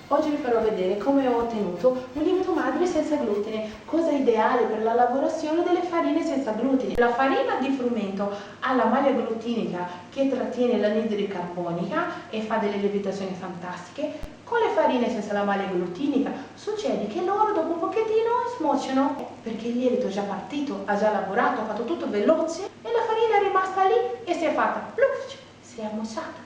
Oggi vi farò vedere come ho ottenuto un lievito madre senza glutine, cosa ideale per la lavorazione delle farine senza glutine. La farina di frumento ha la maglia glutinica che trattiene l'anidride carbonica e fa delle lievitazioni fantastiche. Con le farine senza la maglia glutinica succede che loro dopo un pochettino smociano perché il lievito è già partito, ha già lavorato, ha fatto tutto veloce e la farina è rimasta lì e si è fatta, pluf, si è ammosciata.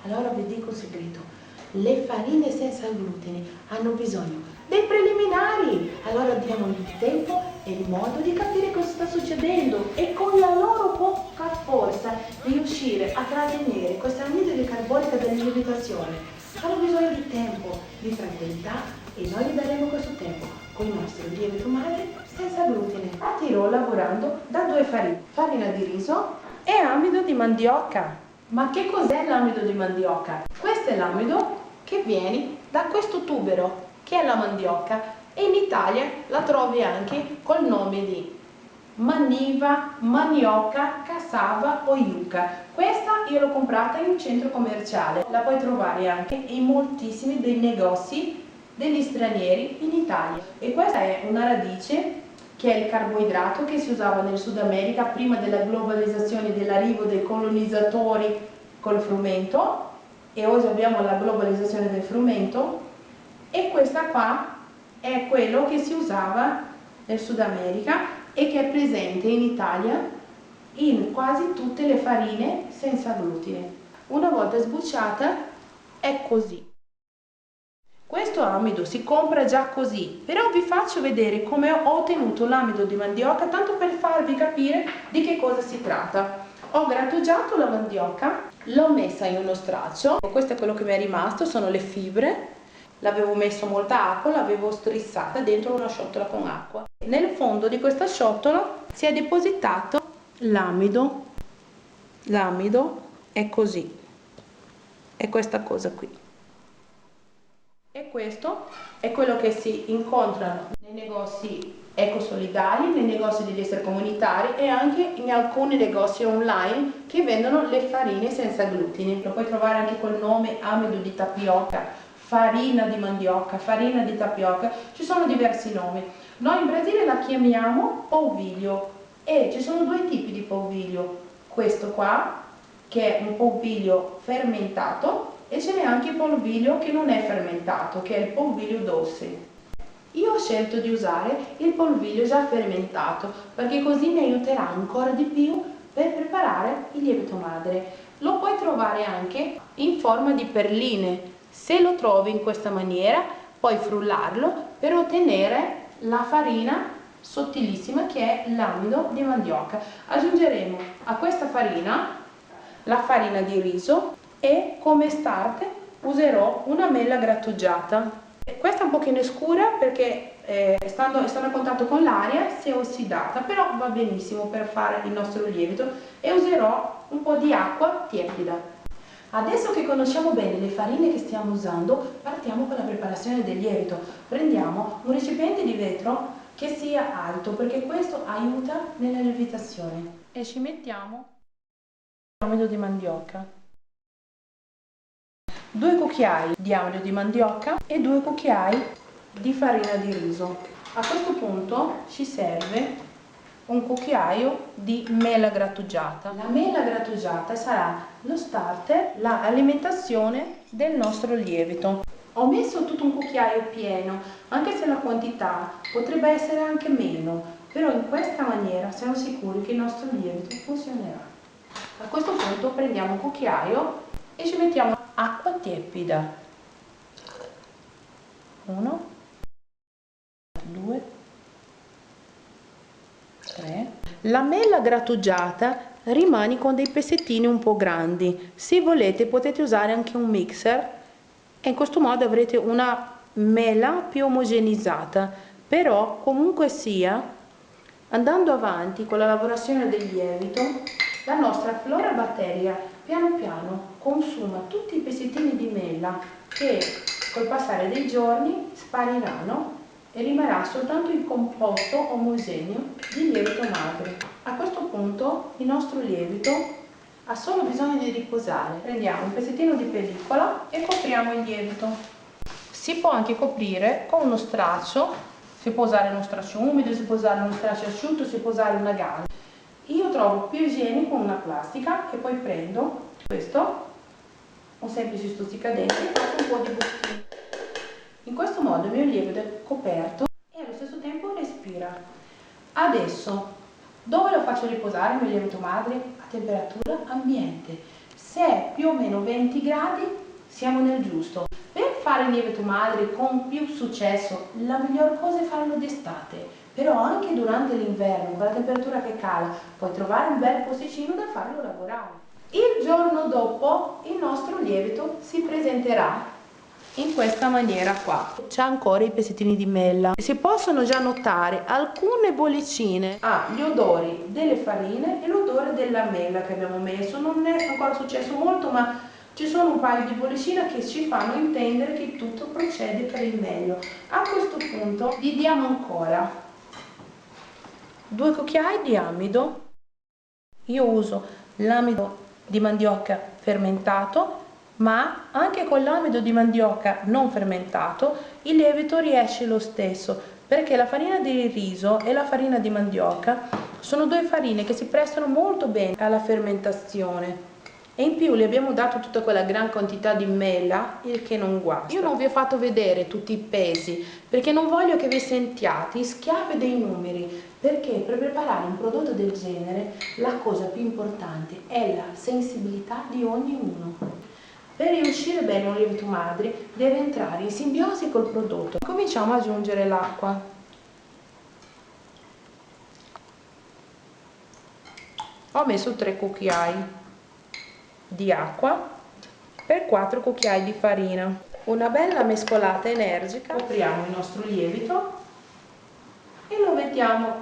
Allora vi dico un segreto. Le farine senza glutine hanno bisogno dei preliminari, allora diamo il tempo e il modo di capire cosa sta succedendo e con la loro poca forza riuscire a trattenere questa anidride carbonica della lievitazione. Hanno bisogno di tempo, di tranquillità e noi gli daremo questo tempo con il nostro lievito madre senza glutine. Partirò lavorando da 2 farine, farina di riso e amido di mandioca. Ma che cos'è l'amido di mandioca? Questo è l'amido che viene da questo tubero che è la mandioca e in Italia la trovi anche col nome di maniva, manioca, cassava o yucca. Questa io l'ho comprata in un centro commerciale, la puoi trovare anche in moltissimi dei negozi degli stranieri in Italia e questa è una radice che è il carboidrato che si usava nel Sud America prima della globalizzazione e dell'arrivo dei colonizzatori col frumento e oggi abbiamo la globalizzazione del frumento e questa qua è quello che si usava nel Sud America e che è presente in Italia in quasi tutte le farine senza glutine. Una volta sbucciata è così. Questo amido si compra già così, però vi faccio vedere come ho ottenuto l'amido di mandioca tanto per farvi capire di che cosa si tratta. Ho grattugiato la mandioca, l'ho messa in uno straccio, questo è quello che mi è rimasto, sono le fibre, l'avevo messo molta acqua, l'avevo strissata dentro una ciotola con acqua. Nel fondo di questa ciotola si è depositato l'amido, l'amido è così, è questa cosa qui. E questo è quello che si incontrano nei negozi ecosolidali, nei negozi degli extracomunitari e anche in alcuni negozi online che vendono le farine senza glutine. Lo puoi trovare anche col nome amido di tapioca, farina di mandioca, farina di tapioca, ci sono diversi nomi. Noi in Brasile la chiamiamo polvilho e ci sono 2 tipi di polvilho, questo qua che è un polvilho fermentato e ce n'è anche il polvilho che non è fermentato, che è il polvilho dolce. Io ho scelto di usare il polvilho già fermentato perché così mi aiuterà ancora di più per preparare il lievito madre. Lo puoi trovare anche in forma di perline. Se lo trovi in questa maniera puoi frullarlo per ottenere la farina sottilissima che è l'amido di mandioca. Aggiungeremo a questa farina la farina di riso e come start userò una mela grattugiata. Questa è un pochino scura perché stando a contatto con l'aria si è ossidata, però va benissimo per fare il nostro lievito e userò un po' di acqua tiepida. Adesso che conosciamo bene le farine che stiamo usando, partiamo con la preparazione del lievito. Prendiamo un recipiente di vetro che sia alto perché questo aiuta nella lievitazione e ci mettiamo l'amido di mandioca. 2 cucchiai di amido di mandioca e 2 cucchiai di farina di riso. A questo punto ci serve un cucchiaio di mela grattugiata. La mela grattugiata sarà lo starter, l'alimentazione del nostro lievito. Ho messo tutto un cucchiaio pieno, anche se la quantità potrebbe essere anche meno, però in questa maniera siamo sicuri che il nostro lievito funzionerà. A questo punto prendiamo un cucchiaio e ci mettiamo acqua tiepida. 1, 2, 3. La mela grattugiata rimane con dei pezzettini un po' grandi. Se volete potete usare anche un mixer e in questo modo avrete una mela più omogenizzata. Però comunque sia, andando avanti con la lavorazione del lievito, la nostra flora batterica piano piano consuma tutti i pezzettini di mela che col passare dei giorni spariranno e rimarrà soltanto il composto omogeneo di lievito madre. A questo punto il nostro lievito ha solo bisogno di riposare. Prendiamo un pezzettino di pellicola e copriamo il lievito. Si può anche coprire con uno straccio, si può usare uno straccio umido, si può usare uno straccio asciutto, si può usare una galla. Io trovo più igienico una plastica e poi prendo questo, un semplice stuzzicadenti e faccio un po' di bustino. In questo modo il mio lievito è coperto e allo stesso tempo respira. Adesso, dove lo faccio riposare il mio lievito madre? A temperatura ambiente. Se è più o meno 20 gradi siamo nel giusto. Per fare il lievito madre con più successo, la miglior cosa è farlo d'estate, però anche durante l'inverno, con la temperatura che cala, puoi trovare un bel posticino da farlo lavorare. Il giorno dopo il nostro lievito si presenterà in questa maniera qua. C'è ancora i pezzettini di mela. Si possono già notare alcune bollicine. Gli odori delle farine e l'odore della mela che abbiamo messo. Non è ancora successo molto, ma ci sono un paio di bollicine che ci fanno intendere che tutto procede per il meglio. A questo punto gli diamo ancora 2 cucchiai di amido. Io uso l'amido di mandioca fermentato, ma anche con l'amido di mandioca non fermentato il lievito riesce lo stesso, perché la farina di riso e la farina di mandioca sono due farine che si prestano molto bene alla fermentazione. E in più le abbiamo dato tutta quella gran quantità di mela, il che non guasta. Io non vi ho fatto vedere tutti i pesi, perché non voglio che vi sentiate schiave dei numeri, perché per preparare un prodotto del genere la cosa più importante è la sensibilità di ognuno. Per riuscire bene un lievito madre deve entrare in simbiosi col prodotto. Cominciamo ad aggiungere l'acqua. Ho messo 3 cucchiai di acqua per 4 cucchiai di farina. Una bella mescolata energica. Copriamo il nostro lievito e lo mettiamo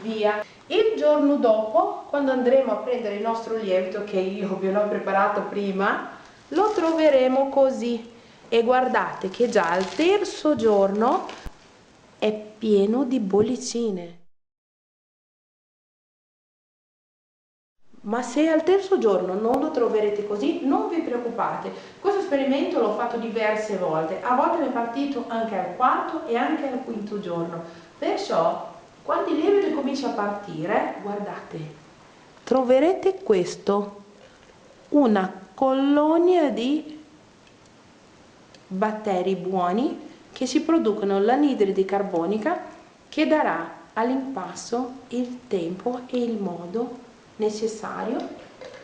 via. Il giorno dopo, quando andremo a prendere il nostro lievito, che io ve l'ho preparato prima, lo troveremo così. E guardate che già al terzo giorno è pieno di bollicine. Ma se al terzo giorno non lo troverete così, non vi preoccupate. Questo esperimento l'ho fatto diverse volte, a volte mi è partito anche al quarto e anche al quinto giorno. Perciò, quando il lievito comincia a partire, guardate, troverete questo, una colonia di batteri buoni che si producono l'anidride carbonica che darà all'impasto il tempo e il modo necessario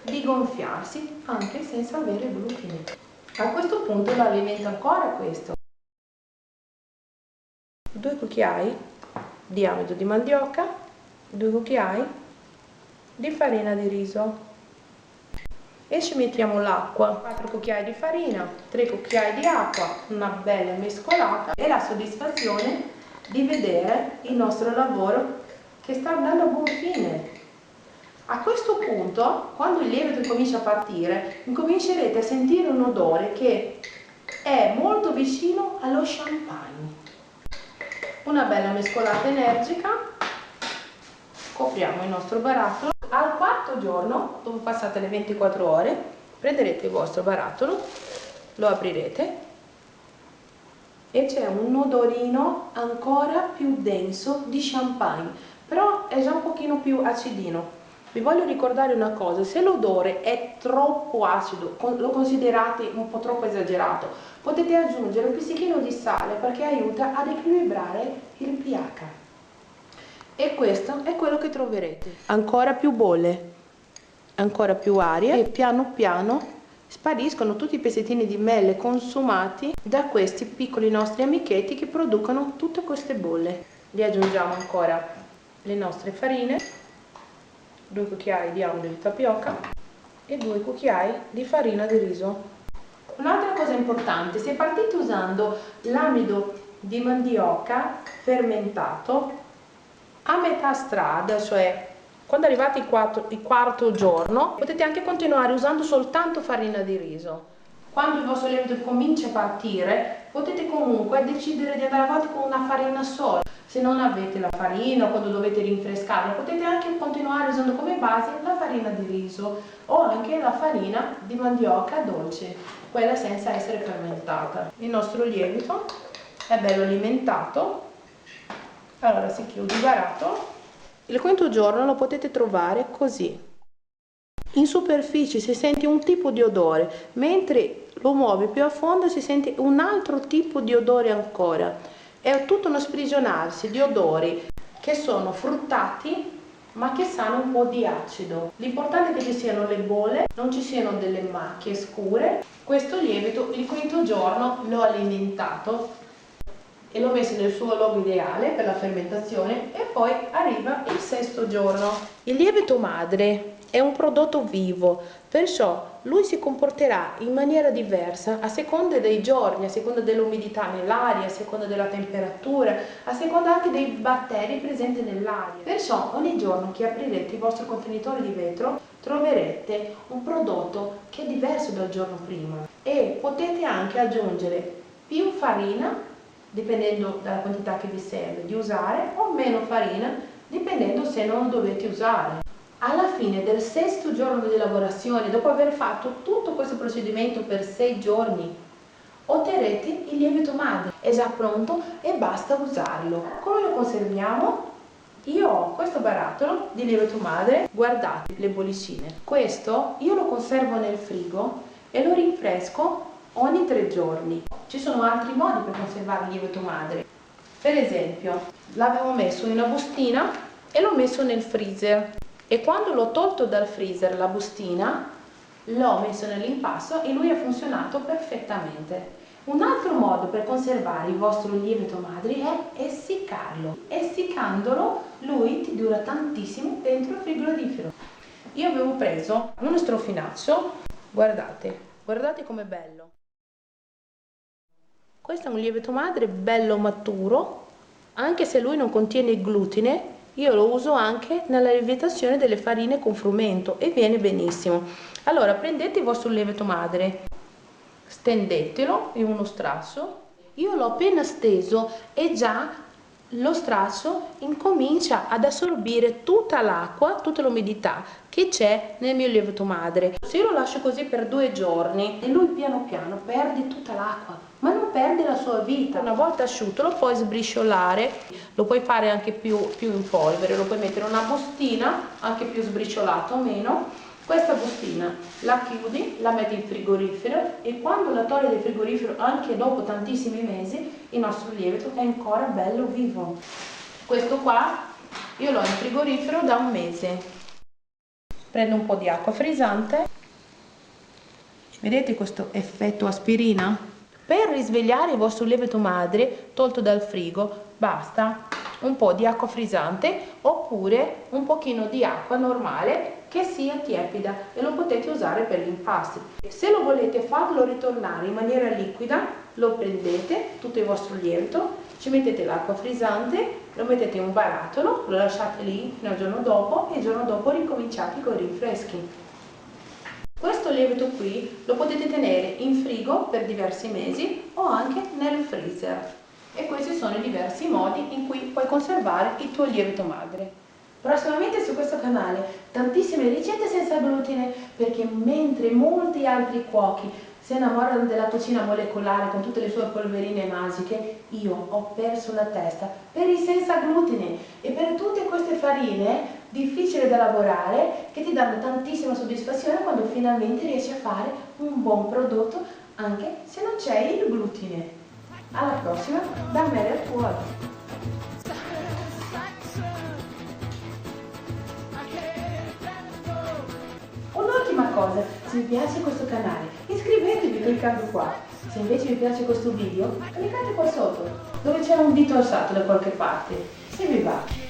di gonfiarsi anche senza avere glutine. A questo punto lo alimento ancora questo. 2 cucchiai di amido di mandioca, 2 cucchiai di farina di riso e ci mettiamo l'acqua, 4 cucchiai di farina, 3 cucchiai di acqua, una bella mescolata e la soddisfazione di vedere il nostro lavoro che sta andando a buon fine. A questo punto, quando il lievito comincia a partire, incomincerete a sentire un odore che è molto vicino allo champagne. Una bella mescolata energica, copriamo il nostro barattolo. Al quarto giorno, dopo passate le 24 ore, prenderete il vostro barattolo, lo aprirete e c'è un odorino ancora più denso di champagne, però è già un pochino più acidino. Vi voglio ricordare una cosa, se l'odore è troppo acido, lo considerate un po' troppo esagerato, potete aggiungere un pizzichino di sale perché aiuta ad equilibrare il pH. E questo è quello che troverete. Ancora più bolle, ancora più aria e piano piano spariscono tutti i pezzettini di mele consumati da questi piccoli nostri amichetti che producono tutte queste bolle. Li aggiungiamo ancora le nostre farine, 2 cucchiai di amido di tapioca e 2 cucchiai di farina di riso. Un'altra cosa importante, se partite usando l'amido di mandioca fermentato, a metà strada, cioè quando arrivate il quarto giorno, potete anche continuare usando soltanto farina di riso. Quando il vostro lievito comincia a partire, potete comunque decidere di andare avanti con una farina sola. Se non avete la farina o quando dovete rinfrescarla, potete anche continuare usando come base la farina di riso o anche la farina di mandioca dolce. quella senza essere fermentata. Il nostro lievito è bello alimentato, allora si chiude il barattolo. Il quinto giorno lo potete trovare così. In superficie si sente un tipo di odore, mentre lo muovi più a fondo si sente un altro tipo di odore ancora. È tutto uno sprigionarsi di odori che sono fruttati ma che sanno un po' di acido. L'importante è che ci siano le bolle, non ci siano delle macchie scure. Questo lievito il quinto giorno l'ho alimentato e l'ho messo nel suo luogo ideale per la fermentazione, e poi arriva il sesto giorno. Il lievito madre è un prodotto vivo, perciò lui si comporterà in maniera diversa a seconda dei giorni, a seconda dell'umidità nell'aria, a seconda della temperatura, a seconda anche dei batteri presenti nell'aria. Perciò ogni giorno che aprirete il vostro contenitore di vetro troverete un prodotto che è diverso dal giorno prima, e potete anche aggiungere più farina dipendendo dalla quantità che vi serve di usare, o meno farina dipendendo se non lo dovete usare. Alla fine del sesto giorno di lavorazione, dopo aver fatto tutto questo procedimento per 6 giorni, otterrete il lievito madre. È già pronto e basta usarlo. Come lo conserviamo? Io ho questo barattolo di lievito madre, guardate le bollicine. Questo io lo conservo nel frigo e lo rinfresco ogni 3 giorni. Ci sono altri modi per conservare il lievito madre. Per esempio, l'avevo messo in una bustina e l'ho messo nel freezer, e quando l'ho tolto dal freezer la bustina l'ho messo nell'impasto e lui ha funzionato perfettamente. Un altro modo per conservare il vostro lievito madre è essiccarlo. Essiccandolo lui ti dura tantissimo dentro il frigorifero. Io avevo preso uno strofinaccio, guardate com'è bello. Questo è un lievito madre bello maturo, anche se lui non contiene glutine. Io lo uso anche nella lievitazione delle farine con frumento e viene benissimo. Allora prendete il vostro lievito madre, stendetelo in uno strasso. Io l'ho appena steso e già lo strasso incomincia ad assorbire tutta l'acqua, tutta l'umidità che c'è nel mio lievito madre. Se io lo lascio così per 2 giorni, e lui piano piano perde tutta l'acqua, ma non perde la sua vita. Una volta asciutto lo puoi sbriciolare, lo puoi fare anche più in polvere, lo puoi mettere in una bustina anche più sbriciolato o meno. Questa bustina la chiudi, la metti in frigorifero, e quando la togli dal frigorifero, anche dopo tantissimi mesi, il nostro lievito è ancora bello vivo. Questo qua io l'ho in frigorifero da 1 mese. Prendo un po' di acqua frizzante, vedete questo effetto aspirina? Per risvegliare il vostro lievito madre tolto dal frigo basta un po' di acqua frizzante oppure un pochino di acqua normale che sia tiepida, e lo potete usare per gli impasti. Se lo volete farlo ritornare in maniera liquida, lo prendete tutto il vostro lievito, ci mettete l'acqua frizzante, lo mettete in un barattolo, lo lasciate lì fino al giorno dopo, e il giorno dopo ricominciate con i rinfreschi. Questo lievito qui lo potete tenere in frigo per diversi mesi o anche nel freezer, e questi sono i diversi modi in cui puoi conservare il tuo lievito madre. Prossimamente su questo canale tantissime ricette senza glutine, perché mentre molti altri cuochi si innamorano della cucina molecolare con tutte le sue polverine magiche, io ho perso la testa per i senza glutine e per tutte queste farine difficili da lavorare che ti danno tantissima soddisfazione quando finalmente riesci a fare un buon prodotto anche se non c'è il glutine. Alla prossima da Mary World. Un'ultima cosa, se vi piace questo canale iscrivetevi cliccando qua. Se invece vi piace questo video cliccate qua sotto dove c'è un dito alzato da qualche parte, se vi va.